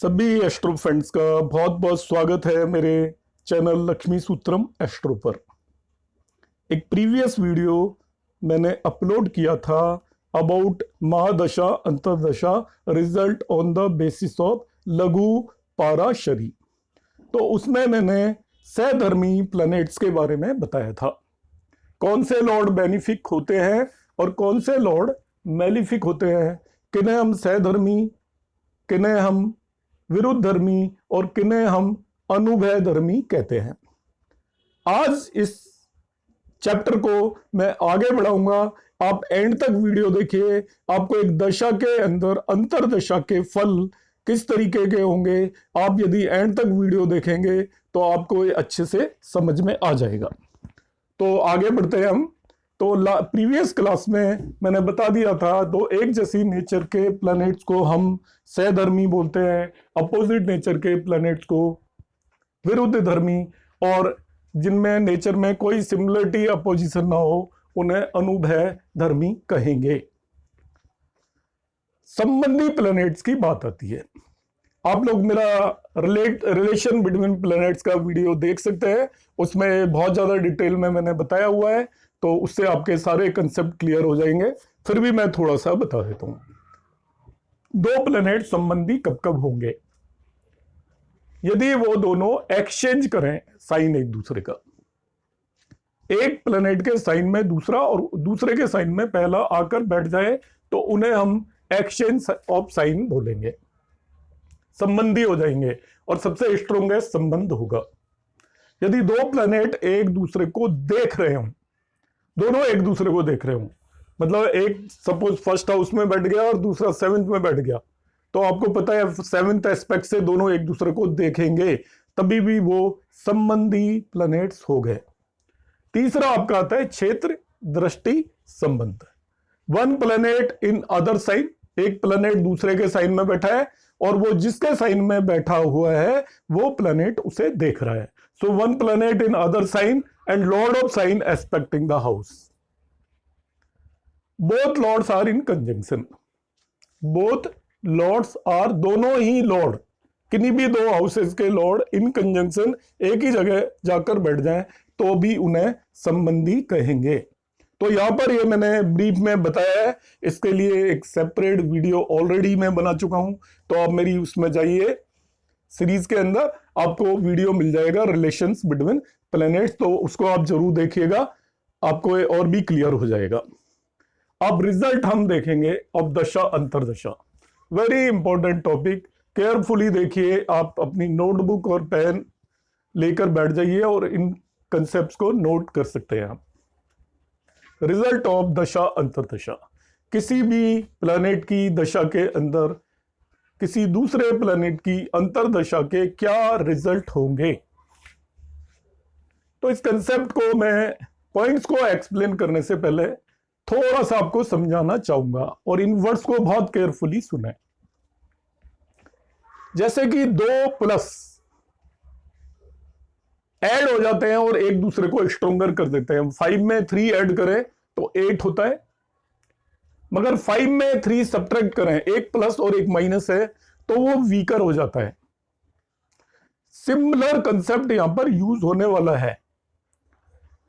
सभी astro friends का बहुत बहुत स्वागत है मेरे चैनल लक्ष्मी सूत्रम एस्ट्रो पर। एक प्रीवियस वीडियो मैंने अपलोड किया था about mahadasha antardasha result on the basis of Laghu Parashari. तो उसमें मैंने सहधर्मी प्लैनेट्स के बारे में बताया था, कौन से लॉर्ड बेनिफिक होते हैं और कौन से लॉर्ड मेलिफिक होते हैं, किन्हें हम सहधर्मी, किन्हें हम विरुद्ध धर्मी और किन्हें हम अनुभय धर्मी कहते हैं। आज इस चैप्टर को मैं आगे बढ़ाऊंगा, आप एंड तक वीडियो देखिए। आपको एक दशा के अंदर अंतरदशा के फल किस तरीके के होंगे, आप यदि एंड तक वीडियो देखेंगे तो आपको ये अच्छे से समझ में आ जाएगा। तो आगे बढ़ते हैं हम। तो प्रीवियस क्लास में मैंने बता दिया था, दो एक जैसी नेचर के प्लैनेट्स को हम सहधर्मी बोलते हैं, अपोजिट नेचर के प्लैनेट्स को विरुद्ध धर्मी, और जिनमें नेचर में कोई सिमिलरिटी अपोजिशन ना हो उन्हें अनुभय धर्मी कहेंगे। संबंधी प्लैनेट्स की बात आती है, आप लोग मेरा रिलेशन बिटवीन प्लैनेट्स का वीडियो देख सकते हैं, उसमें बहुत ज्यादा डिटेल में मैंने बताया हुआ है, तो उससे आपके सारे कंसेप्ट क्लियर हो जाएंगे। फिर भी मैं थोड़ा सा बता देता हूं, दो प्लैनेट संबंधी कब कब होंगे, यदि वो दोनों एक्सचेंज करें साइन एक दूसरे का, एक प्लैनेट के साइन में दूसरा और दूसरे के साइन में पहला आकर बैठ जाए तो उन्हें हम एक्सचेंज ऑफ साइन बोलेंगे, संबंधी हो जाएंगे और सबसे स्ट्रॉन्गेस्ट संबंध होगा। यदि दो प्लैनेट एक दूसरे को देख रहे हो, दोनों एक दूसरे को देख रहे हो, मतलब एक सपोज फर्स्ट हाउस में बैठ गया और दूसरा सेवेंथ में बैठ गया, तो आपको पता है सेवेंथ एस्पेक्ट से दोनों एक दूसरे को देखेंगे, तभी भी वो संबंधी प्लैनेट्स हो गए। तीसरा आपका आता है क्षेत्र दृष्टि संबंध। One planet in other sign, एक प्लैनेट दूसरे के साइन में बैठा है और वो जिसके साइन में बैठा हुआ है वो प्लैनेट उसे देख रहा है। So one planet in other sign and lord of sign aspecting the house. Both lords are in conjunction. Both lords are, दोनों ही लॉर्ड, किन्हीं भी दो हाउसेस के लॉर्ड इन कंजंक्शन एक ही जगह जाकर बैठ जाएं तो भी उन्हें संबंधी कहेंगे। तो यहां पर ये मैंने ब्रीफ में बताया है, इसके लिए एक सेपरेट वीडियो ऑलरेडी मैं बना चुका हूं, तो आप मेरी उसमें जाइए, सीरीज के अंदर आपको वीडियो मिल जाएगा रिलेशंस बिटवीन प्लैनेट्स, तो उसको आप जरूर देखिएगा, आपको ये और भी क्लियर हो जाएगा। अब रिजल्ट हम देखेंगे अब दशा अंतरदशा, वेरी इंपॉर्टेंट टॉपिक, केयरफुली देखिए, आप अपनी नोटबुक और पेन लेकर बैठ जाइए और इन कंसेप्ट्स को नोट कर सकते हैं आप। रिजल्ट ऑफ दशा अंतरदशा, किसी भी प्लैनेट की दशा के अंदर किसी दूसरे प्लैनेट की अंतरदशा के क्या रिजल्ट होंगे। तो इस कंसेप्ट को मैं पॉइंट्स को एक्सप्लेन करने से पहले थोड़ा सा आपको समझाना चाहूंगा और इन वर्ड्स को बहुत केयरफुली सुने। जैसे कि दो प्लस ऐड हो जाते हैं और एक दूसरे को स्ट्रोंगर कर देते हैं। 5 में 3 ऐड करें तो 8 होता है, मगर 5 में 3 सब्ट्रैक्ट करें, एक प्लस और एक माइनस है, तो वो वीकर हो जाता है। सिमिलर कंसेप्ट यहां पर यूज होने वाला है।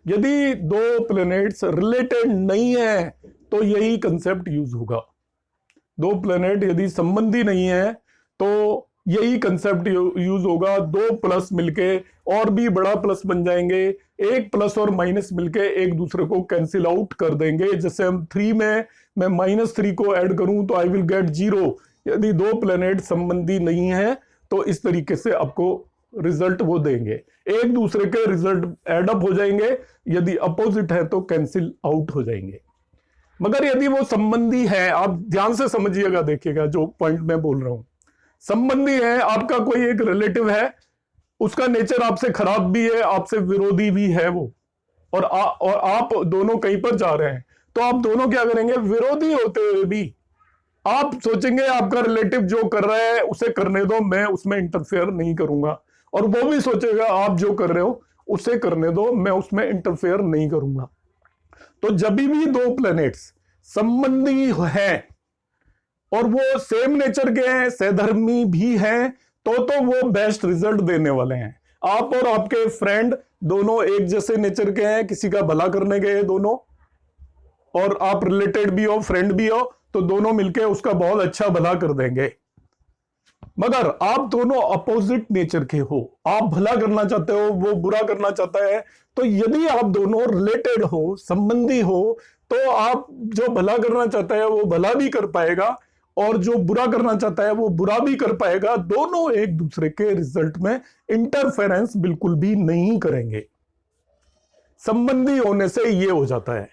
यदि दो प्लैनेट्स रिलेटेड नहीं है तो यही कंसेप्ट यूज होगा। दो प्लैनेट यदि संबंधी नहीं है तो यही कंसेप्ट यूज होगा। दो प्लस मिलके और भी बड़ा प्लस बन जाएंगे, एक प्लस और माइनस मिलके एक दूसरे को कैंसिल आउट कर देंगे। जैसे हम 3 में मैं -3 को ऐड करूं तो आई विल गेट 0। यदि दो प्लैनेट संबंधी नहीं है तो इस तरीके से आपको रिजल्ट वो देंगे, एक दूसरे के रिजल्ट एड अप हो जाएंगे, यदि अपोजिट है तो कैंसिल आउट हो जाएंगे। मगर यदि वो संबंधी है, आप ध्यान से समझिएगा, देखिएगा जो पॉइंट मैं बोल रहा हूं, संबंधी है, आपका कोई एक रिलेटिव है, उसका नेचर आपसे खराब भी है, आपसे विरोधी भी है वो, और आप दोनों कहीं पर जा रहे हैं, तो आप दोनों क्या करेंगे, विरोधी होते हुए भी आप सोचेंगे आपका रिलेटिव जो कर रहा है उसे करने दो, मैं उसमें इंटरफेयर नहीं करूंगा, और वो भी सोचेगा आप जो कर रहे हो उसे करने दो, मैं उसमें इंटरफेयर नहीं करूंगा। तो जब भी दो प्लैनेट्स संबंधी हैं और वो सेम नेचर के हैं, सहधर्मी भी हैं, तो वो बेस्ट रिजल्ट देने वाले हैं। आप और आपके फ्रेंड दोनों एक जैसे नेचर के हैं, किसी का भला करने गए दोनों, और आप रिलेटेड भी हो, फ्रेंड भी हो, तो दोनों मिलके उसका बहुत अच्छा भला कर देंगे। मगर आप दोनों अपोजिट नेचर के हो, आप भला करना चाहते हो, वो बुरा करना चाहता है, तो यदि आप दोनों रिलेटेड हो, संबंधी हो, तो आप जो भला करना चाहता है वो भला भी कर पाएगा, और जो बुरा करना चाहता है वो बुरा भी कर पाएगा। दोनों एक दूसरे के रिजल्ट में इंटरफेरेंस बिल्कुल भी नहीं करेंगे। संबंधी होने से ये हो जाता है।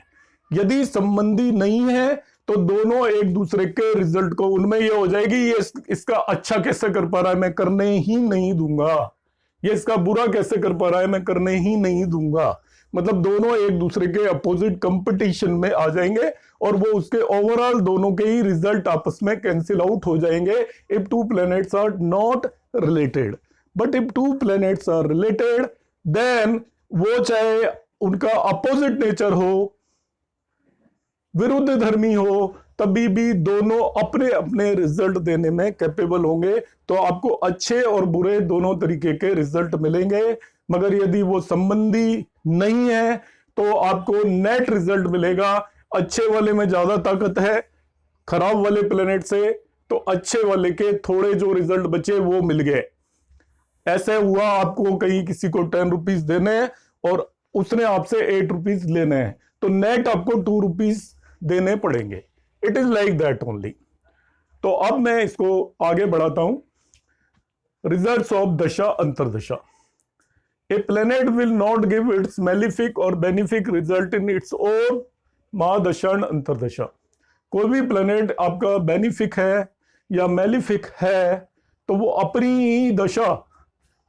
यदि संबंधी नहीं है तो दोनों एक दूसरे के रिजल्ट को, उनमें ये हो जाएगी ये इसका अच्छा कैसे कर पा रहा है, मैं करने ही नहीं दूंगा, ये इसका बुरा कैसे कर पा रहा है, मैं करने ही नहीं दूंगा। मतलब दोनों एक दूसरे के अपोजिट कंपटीशन में आ जाएंगे, और वो उसके ओवरऑल दोनों के ही रिजल्ट आपस में कैंसिल आउट हो जाएंगे। If two planets are not related, but if two planets are related, then वो चाहे उनका अपोजिट नेचर हो, विरुद्ध धर्मी हो, तभी भी दोनों अपने अपने रिजल्ट देने में कैपेबल होंगे। तो आपको अच्छे और बुरे दोनों तरीके के रिजल्ट मिलेंगे। मगर यदि वो संबंधी नहीं है तो आपको नेट रिजल्ट मिलेगा। अच्छे वाले में ज्यादा ताकत है खराब वाले प्लेनेट से, तो अच्छे वाले के थोड़े जो रिजल्ट बचे वो मिल गए। ऐसे हुआ आपको कहीं किसी को 10 रुपीज देने हैं और उसने आपसे 8 रुपीज लेने हैं, तो नेट आपको 2 रुपीज देने पड़ेंगे। It is like that only. तो अब मैं इसको आगे बढ़ाता हूं। Results of dasha antardasha. A planet will not give its malefic और benefic result in its own mahadasha and antardasha. कोई भी प्लेनेट आपका बेनिफिक है या मेलिफिक है तो वो अपनी ही दशा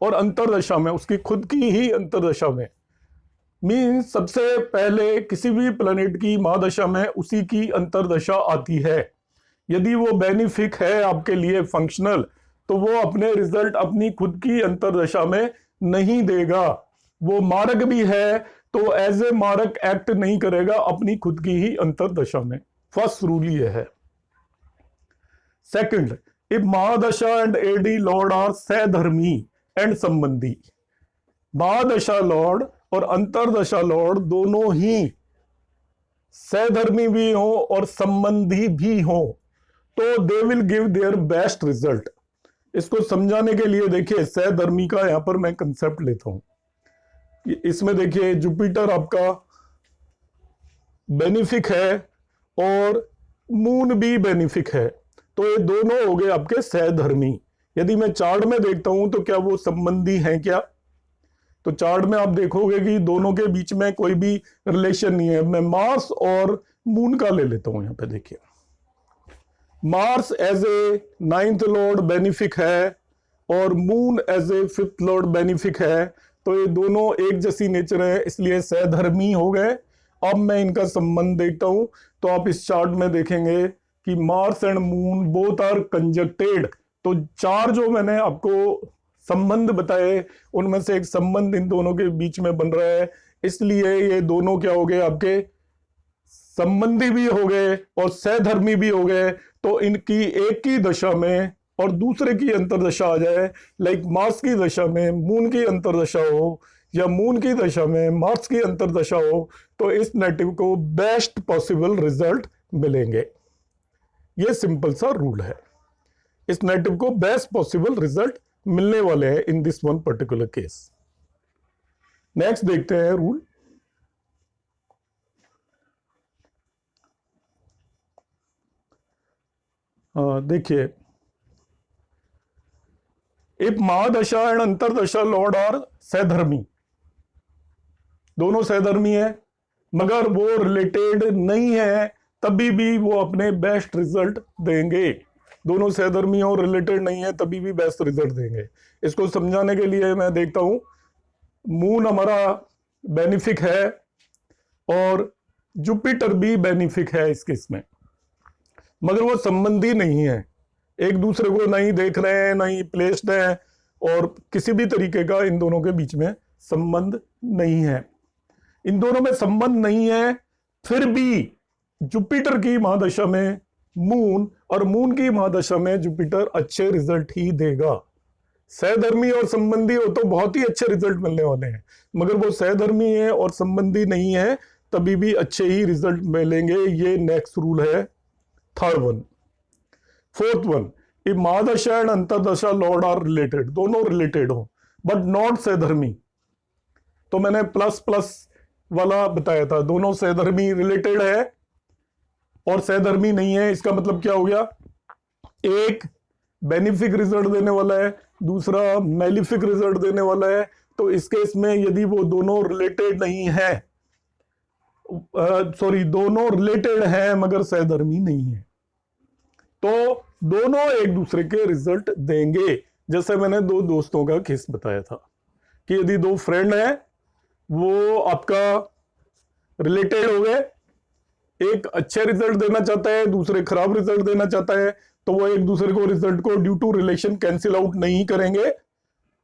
और अंतरदशा में, उसकी खुद की ही अंतरदशा में, मीन्स सबसे पहले किसी भी प्लेनेट की महादशा में उसी की अंतरदशा आती है। यदि वो बेनिफिक है आपके लिए फंक्शनल, तो वो अपने रिजल्ट अपनी खुद की अंतरदशा में नहीं देगा। वो मारक भी है तो एज ए मारक एक्ट नहीं करेगा अपनी खुद की ही अंतरदशा में। फर्स्ट रूल ये है। Second, if mahadasha and AD lord are sahdharmi and sambandhi, mahadasha Lord और अंतरदशा लॉर्ड दोनों ही सहधर्मी भी हो और संबंधी भी हो, तो they will give their best result. इसको समझाने के लिए देखिए सहधर्मी का यहां पर मैं कंसेप्ट लेता हूं। इसमें देखिए जुपिटर आपका बेनिफिक है और मून भी बेनिफिक है, तो ये दोनों हो गए आपके सहधर्मी। यदि मैं चार्ट में देखता हूं तो क्या वो संबंधी हैं क्या? तो चार्ट में आप देखोगे कि दोनों के बीच में कोई भी रिलेशन नहीं है। मैं मार्स और मून का ले लेता हूं। यहां पे देखिए Mars as a 9th lord benefic है और Moon as a 5th lord benefic है, तो ये दोनों एक जैसी नेचर है, इसलिए सहधर्मी हो गए। अब मैं इनका संबंध देखता हूं तो आप इस चार्ट में देखेंगे कि Mars and moon both are conjuncted. तो चार जो मैंने आपको संबंध बताए उनमें से एक संबंध इन दोनों के बीच में बन रहा है, इसलिए ये दोनों क्या हो गए आपके संबंधी भी हो गए और सहधर्मी भी हो गए। तो इनकी एक की दशा में और दूसरे की अंतरदशा आ जाए, लाइक मार्स की दशा में मून की अंतरदशा हो या मून की दशा में मार्स की अंतरदशा हो, तो इस नेटिव को बेस्ट पॉसिबल रिजल्ट मिलेंगे। ये सिंपल सा रूल है। इस नेटिव को बेस्ट पॉसिबल रिजल्ट मिलने वाले हैं in this one particular case. Next देखते हैं रूल। देखिए if mahadasha and antardasha lord are सहधर्मी, दोनों सहधर्मी है मगर वो रिलेटेड नहीं है, तभी भी वो अपने बेस्ट रिजल्ट देंगे। दोनों सहधर्मी और रिलेटेड नहीं है तभी भी बेस्ट रिजल्ट देंगे। इसको समझाने के लिए मैं देखता हूं मून हमारा बेनिफिक है और जुपिटर भी बेनिफिक है इस केस में, मगर वो संबंधी नहीं है, एक दूसरे को नहीं देख रहे हैं, नहीं प्लेस्ड है, और किसी भी तरीके का इन दोनों के बीच में संबंध नहीं है। इन दोनों में संबंध नहीं है, फिर भी जुपिटर की महादशा में मून, और मून की महादशा में जुपिटर अच्छे रिजल्ट ही देगा। सहधर्मी और संबंधी हो तो बहुत ही अच्छे रिजल्ट मिलने वाले हैं, मगर वो सहधर्मी है और संबंधी नहीं है तभी भी अच्छे ही रिजल्ट मिलेंगे। ये नेक्स्ट रूल है, third one. Fourth one, if mahadasha and antardasha lord are related, दोनों रिलेटेड हो बट नॉट सहधर्मी, तो मैंने प्लस प्लस वाला बताया था, दोनों सहधर्मी रिलेटेड है और सहधर्मी नहीं है, इसका मतलब क्या हो गया, एक बेनिफिक रिजल्ट देने वाला है, दूसरा मेलिफिक रिजल्ट देने वाला है। तो इस केस में यदि वो दोनों रिलेटेड नहीं है, दोनों रिलेटेड है मगर सहधर्मी नहीं है, तो दोनों एक दूसरे के रिजल्ट देंगे। जैसे मैंने दो दोस्तों का केस बताया था कि यदि दो फ्रेंड है, वो आपका रिलेटेड हो गए, एक अच्छे रिजल्ट देना चाहता है, दूसरे खराब रिजल्ट देना चाहता है, तो वो एक दूसरे को रिजल्ट को due to relation cancel out नहीं करेंगे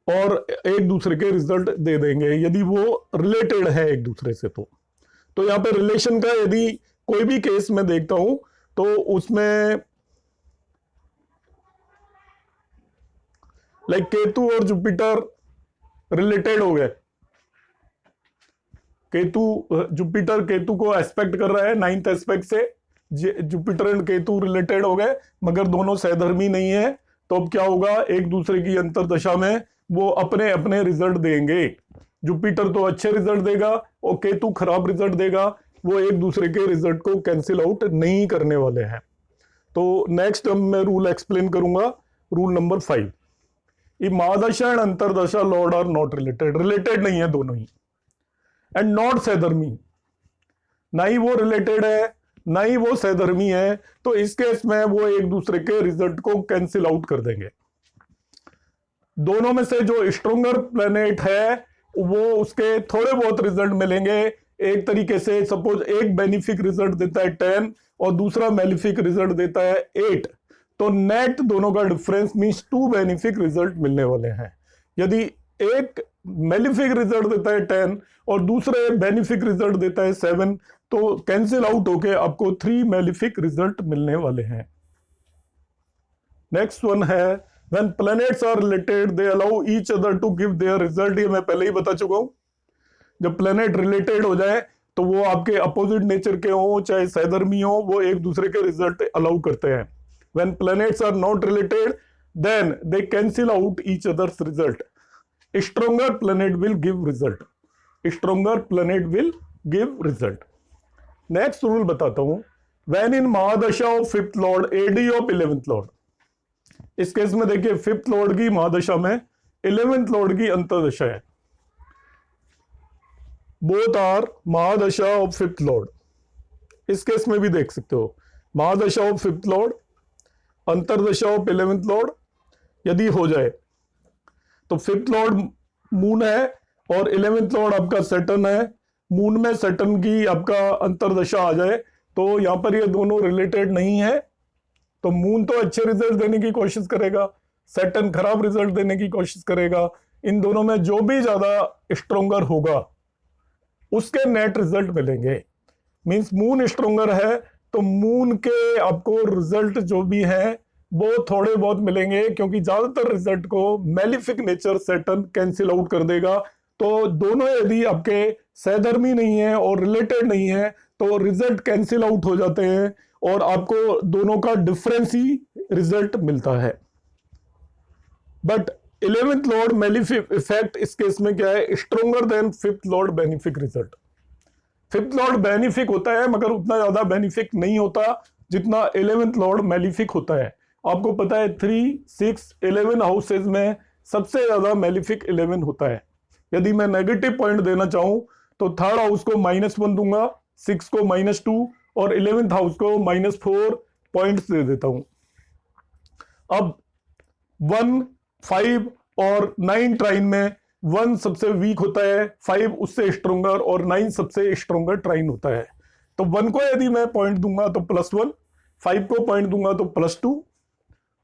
और एक दूसरे के रिजल्ट दे देंगे यदि वो रिलेटेड है एक दूसरे से। तो यहाँ पे रिलेशन का यदि कोई भी केस में देखता हूं तो उसमें लाइक केतु और जुपिटर रिलेटेड हो गए, जुपिटर केतु को एस्पेक्ट कर रहा है 9th एस्पेक्ट से, जुपिटर एंड केतु रिलेटेड हो गए मगर दोनों सहधर्मी नहीं है, तो अब क्या होगा, एक दूसरे की अंतरदशा में वो अपने अपने रिजल्ट देंगे। जुपिटर तो अच्छे रिजल्ट देगा और केतु खराब रिजल्ट देगा, वो एक दूसरे के रिजल्ट को कैंसिल आउट नहीं करने वाले हैं। तो नेक्स्ट मैं रूल एक्सप्लेन करूंगा, रूल नंबर 5। ये mahadasha and antardasha lord are not related, related नहीं है दोनों ही, एंड नॉट सहधर्मी, ना ही वो रिलेटेड है ना ही वो सहधर्मी है, तो इस केस में वो एक दूसरे के रिजल्ट को कैंसिल आउट कर देंगे। दोनों में से जो स्ट्रोंगर प्लेनेट है वो उसके थोड़े बहुत रिजल्ट मिलेंगे। एक तरीके से सपोज एक बेनिफिक रिजल्ट देता है 10 और दूसरा मेलिफिक रिजल्ट देता है 8, तो नेट दोनों का डिफरेंस मींस 2 बेनिफिक रिजल्ट मिलने वाले हैं। यदि एक मेलिफिक रिजल्ट देता है 10 और दूसरे बेनिफिक रिजल्ट देता है 7, तो कैंसिल आउट होके आपको 3 मेलिफिक रिजल्ट मिलने वाले हैं। नेक्स्ट वन है when planets are related they allow each other to give their result, ये मैं पहले ही बता चुका हूं। जब प्लैनेट रिलेटेड हो जाए तो वो आपके अपोजिट नेचर के हो चाहे सहधर्मी हो, वो एक दूसरे के रिजल्ट अलाउ करते हैं। When planets are not related then they cancel out each other's result. Stronger planet will give result, stronger planet will give result. Next rule बताता हूं, when in mahadasha of 5th lord AD of 11th lord, इस case में देखिए 5th Lord की महादशा में 11th Lord की अंतरदशा है, both are mahadasha of 5th lord. इस केस में भी देख सकते हो mahadasha of 5th lord, antardasha of 11th lord यदि हो जाए तो 5th लॉर्ड मून है और 11th लॉर्ड आपका सैटर्न है, मून में सैटर्न की आपका अंतरदशा आ जाए तो यहां पर ये दोनों रिलेटेड नहीं है, तो मून तो अच्छे रिजल्ट देने की कोशिश करेगा, सैटर्न खराब रिजल्ट देने की कोशिश करेगा। इन दोनों में जो भी ज्यादा स्ट्रोंगर होगा उसके नेट रिजल्ट मिलेंगे। मींस मून स्ट्रोंगर है तो मून के आपको रिजल्ट जो भी है वो थोड़े बहुत मिलेंगे, क्योंकि ज्यादातर रिजल्ट को malefic nature Saturn cancel out कर देगा। तो दोनों यदि आपके सहधर्मी नहीं है और रिलेटेड नहीं है तो रिजल्ट कैंसिल आउट हो जाते हैं और आपको दोनों का डिफरेंस ही रिजल्ट मिलता है। But 11th Lord malefic effect इस केस में क्या है, stronger then 5th lord benefic result. 5th lord benefic होता है मगर उतना ज्यादा बेनिफिक नहीं होता जितना 11th लॉर्ड मेलिफिक होता है। आपको पता है 3, 6, 11 हाउसेज में सबसे ज्यादा मेलिफिक 11 होता है। यदि मैं नेगेटिव पॉइंट देना चाहूं तो 3rd हाउस को -1 दूंगा, 6 को -2 और 11th हाउस को -4 पॉइंट्स दे देता हूं। अब 1, 5 और 9 ट्राइन में 1 सबसे वीक होता है, 5 उससे स्ट्रोंगर और 9 सबसे स्ट्रोंगर ट्राइन होता है। तो 1 को यदि मैं पॉइंट दूंगा तो +1, 5 को पॉइंट दूंगा तो +2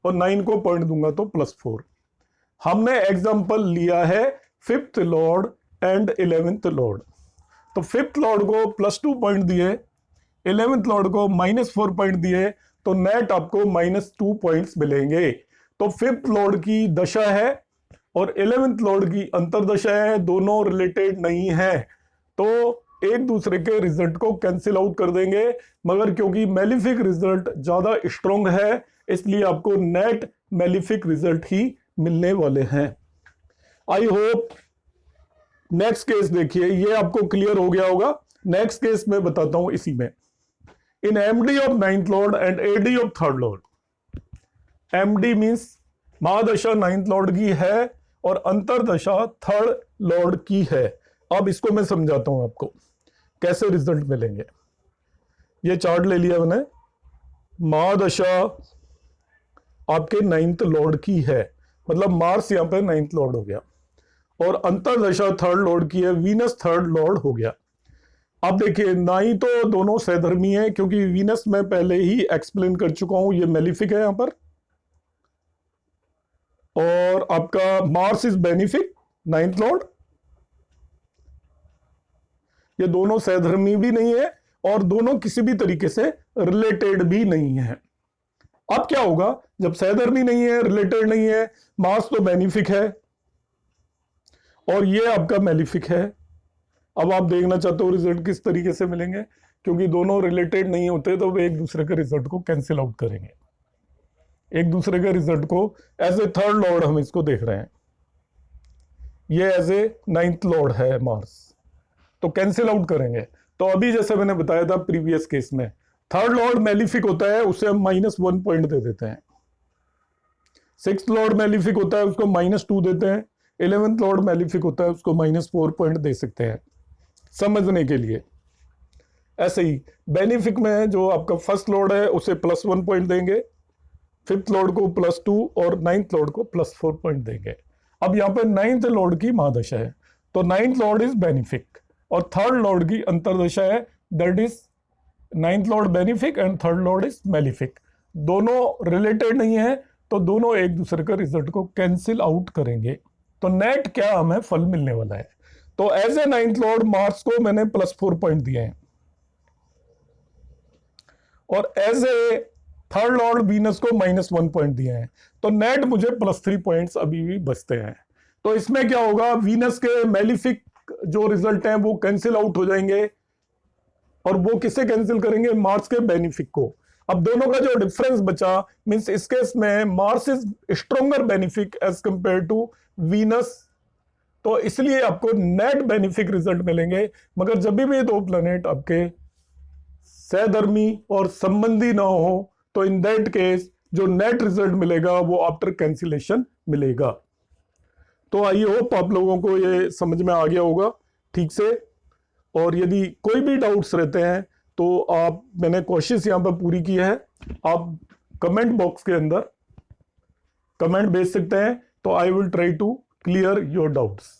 और 9 को पॉइंट दूंगा तो +4। हमने एग्जांपल लिया है 5th Lord and 11th Lord. तो 5th लॉर्ड को +2 पॉइंट दिए, 11th लॉर्ड को -4 पॉइंट दिए, तो नेट आपको -2 पॉइंट्स मिलेंगे। तो 5th लॉर्ड की दशा है और 11th लॉर्ड की अंतरदशा है, दोनों रिलेटेड नहीं है, तो एक दूसरे के रिजल्ट को कैंसिल आउट कर देंगे। मगर क्योंकि मेलिफिक रिजल्ट ज्यादा स्ट्रॉन्ग है, इसलिए आपको नेट मेलिफिक रिजल्ट ही मिलने वाले हैं। आई होप नेक्स्ट केस देखिए, ये आपको क्लियर हो गया होगा। नेक्स्ट केस मैं बताता हूं इसी में। In MD of 9th lord and AD of 3rd lord, MD means mahadasha 9th lord की है और अंतरदशा 3rd लॉर्ड की है। अब इसको मैं समझाता हूं आपको कैसे रिजल्ट मिलेंगे। ये चार्ट ले लिया मैंने, महादशा आपके 9th लॉर्ड की है, मतलब मार्स यहां पे 9th लॉर्ड हो गया, और अंतरदशा 3rd लॉर्ड की है, वीनस 3rd लॉर्ड हो गया। अब देखिए, ना ही तो दोनों सहधर्मी है, क्योंकि वीनस मैं पहले ही एक्सप्लेन कर चुका हूं, ये मेलिफिक है यहां पर, और आपका Mars is benefic 9th Lord. ये दोनों सहधर्मी भी नहीं है और दोनों किसी भी तरीके से रिलेटेड भी नहीं है। अब क्या होगा जब सहधर्मी नहीं है, रिलेटेड नहीं है, मार्स तो बेनिफिक है और ये आपका मेलिफिक है। अब आप देखना चाहते हो रिजल्ट किस तरीके से मिलेंगे, क्योंकि दोनों रिलेटेड नहीं होते तो वे एक दूसरे के रिजल्ट को कैंसिल आउट करेंगे। एक दूसरे के रिजल्ट को एज ए 3rd लॉर्ड हम इसको देख रहे हैं, ये एज ए 9th लॉर्ड है मार्स, तो कैंसिल आउट करेंगे। तो अभी जैसे मैंने बताया था प्रीवियस केस में, 3rd लॉर्ड मेलिफिक होता है, उसे हम -1 पॉइंट दे देते हैं। 6th लॉर्ड मेलिफिक होता है, उसको -2 देते हैं। 11th लॉर्ड मेलिफिक होता है, उसको -4 पॉइंट दे सकते हैं समझने के लिए। ऐसे ही बेनिफिक में जो आपका 1st लॉर्ड है उसे +1 पॉइंट देंगे, 5th लॉर्ड को +2 और 9th लॉर्ड को +4 पॉइंट देंगे। अब यहाँ पे 9th लॉर्ड की महादशा है, तो 9th लॉर्ड इज बेनिफिक और 3rd लॉर्ड की अंतरदशा है, that is 9th lord benefic and 3rd Lord is malefic. दोनों रिलेटेड नहीं है, तो दोनों एक दूसरे के रिजल्ट को कैंसिल आउट करेंगे। तो नेट क्या हमें फल मिलने वाला है, तो as a 9th Lord Mars को मैंने +4 पॉइंट दिए हैं और as a 3rd Lord Venus को -1 पॉइंट दिए हैं, तो नेट मुझे +3 पॉइंट्स अभी भी बचते हैं। तो इसमें क्या होगा, वीनस के मेलिफिक जो रिजल्ट हैं वो कैंसिल आउट हो जाएंगे, और वो किसे कैंसिल करेंगे, मार्स के बेनिफिक को। अब दोनों का जो डिफरेंस बचा, मींस इस केस में Mars is stronger benefic as compare to Venus, तो इसलिए आपको नेट बेनिफिक रिजल्ट मिलेंगे। मगर जब भी दो प्लैनेट आपके सहधर्मी और संबंधी ना हो, तो इन दैट केस जो नेट रिजल्ट मिलेगा वो आफ्टर कैंसिलेशन मिलेगा। तो आई होप आप लोगों को ये समझ में आ गया होगा ठीक से, और यदि कोई भी डाउट्स रहते हैं तो आप, मैंने कोशिश यहाँ पर पूरी की है, आप कमेंट बॉक्स के अंदर कमेंट भेज सकते हैं, तो I will try to clear your doubts.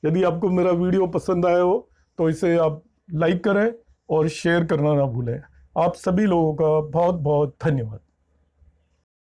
यदि आपको मेरा वीडियो पसंद आया हो तो इसे आप लाइक करें और शेयर करना ना भूलें। आप सभी लोगों का बहुत बहुत धन्यवाद।